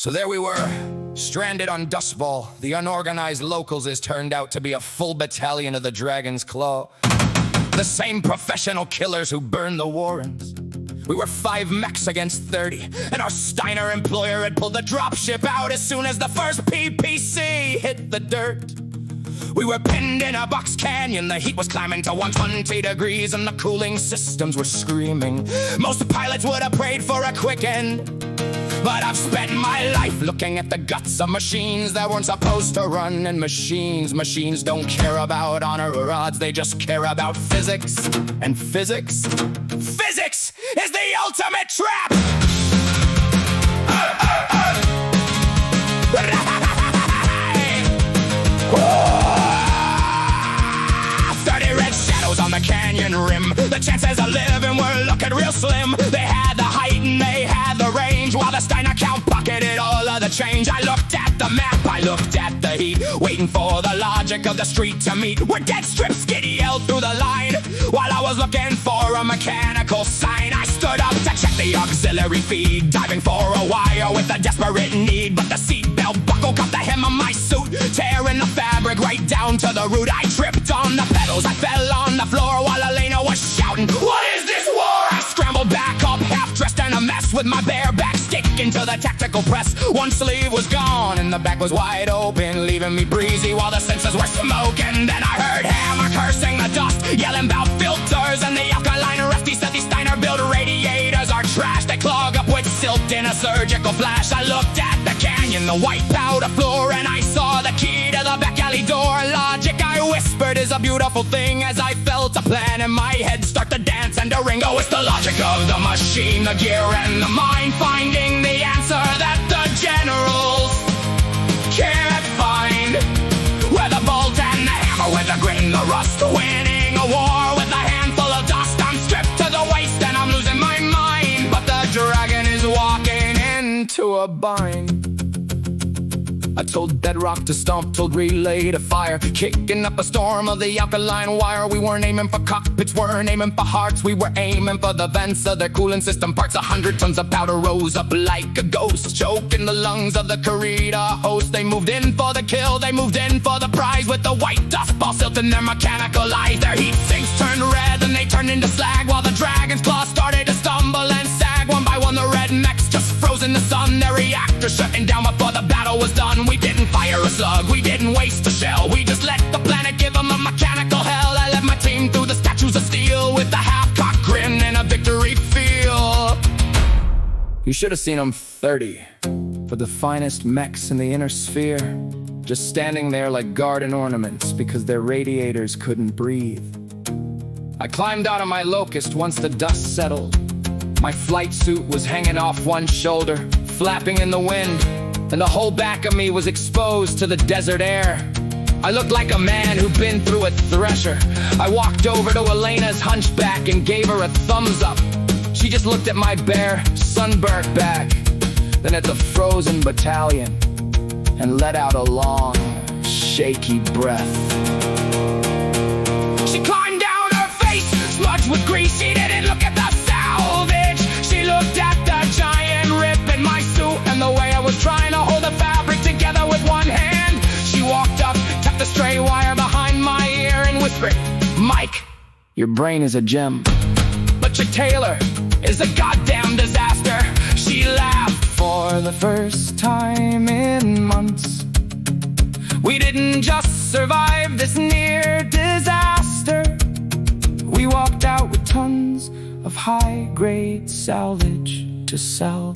So there we were, stranded on Dust Bowl. The unorganized locals has turned out to be a full battalion of the Dragon's Claw. The same professional killers who burned the Warrens. We were 5 mechs against 30, and our Starner employer had pulled the dropship out as soon as the first PPC hit the dirt. We were pinned in a box canyon, the heat was climbing to 120 degrees, and the cooling systems were screaming. Most pilots would have prayed for a quick end. But I've spent my life looking at the guts of machines that weren't supposed to run. And machines don't care about honor or odds, they just care about physics. And physics is the ultimate trap! 30 red shadows on the canyon rim. The chances of living were looking real slim. They had the height and they had the range, while the Starner count pocketed all of the change. I looked at the map, I looked at the heat, waiting for the logic of the street to meet. We're dead strip, Skiddy yelled through the line, while I was looking for a mechanical sign. I stood up to check the auxiliary feed, diving for a wire with a desperate need. But the seatbelt buckle caught the hem of my suit, tearing the fabric right down to the root. I tripped on the pedals, I fell on the floor while Elena was shouting, "What is this war?" I scrambled back up, half dressed in a mess, with my bare back sticking to the tactical press. One sleeve was gone and the back was wide open, leaving me breezy while the sensors were smoking. Then I heard Hammer cursing the dust, yelling about filters and the alkaline. Rusty said these Starner built radiators are trash. They clog up with silt in a surgical flash. I looked at the canyon, the white powder floor, and I saw the key to the back alley door. Logic, I whispered, is a beautiful thing, as I felt a plan in my head start to dance and to ring. Oh, it's the logic of the machine, the gear and the mind, finding the answer that the generals can't find. With the bolt and the hammer, with the grit and the rust, winning a war with a handful of dust. I'm stripped to the waist and I'm losing my mind, but the dragon is walking into a bind. I told Bedrock to stomp, told Relay to fire, kicking up a storm of the alkaline wire. We weren't aiming for cockpits, weren't aiming for hearts, we were aiming for the vents of their cooling system parts. 100 tons of powder rose up like a ghost, choking the lungs of the Kurita host. They moved in for the kill, they moved in for the prize, with the white dust ball silt in their mechanical eyes. Their heat sinks turned red and they turned into slag, while the dragon's claw started to stumble and sag. One by one the red mechs just froze in the sun, their reactors shutting down before the battle was done. We didn't fire a slug, we didn't waste a shell, we just let the planet give them a mechanical hell. I led my team through the statues of steel with a half-cocked grin and a victory feel. You should have seen them 30, for the finest mechs in the inner sphere, just standing there like garden ornaments because their radiators couldn't breathe. I climbed out of my locust once the dust settled. My flight suit was hanging off one shoulder, flapping in the wind, and the whole back of me was exposed to the desert air. I looked like a man who'd been through a thresher. I walked over to Elena's hunchback and gave her a thumbs up. She just looked at my bare, sunburnt back, then at the frozen battalion, and let out a long, shaky breath. She climbed down her face, smudged with grease. She didn't look at the salvage, she looked at the giant rip in my suit and the way I was trying to hold the fabric together with one hand. She walked up, tapped the stray wire behind my ear and whispered, "Mike, your brain is a gem, but your tailor is a goddamn disaster." She laughed for the first time in months. We didn't just survive this near disaster, we walked out with tons of high-grade salvage to sell.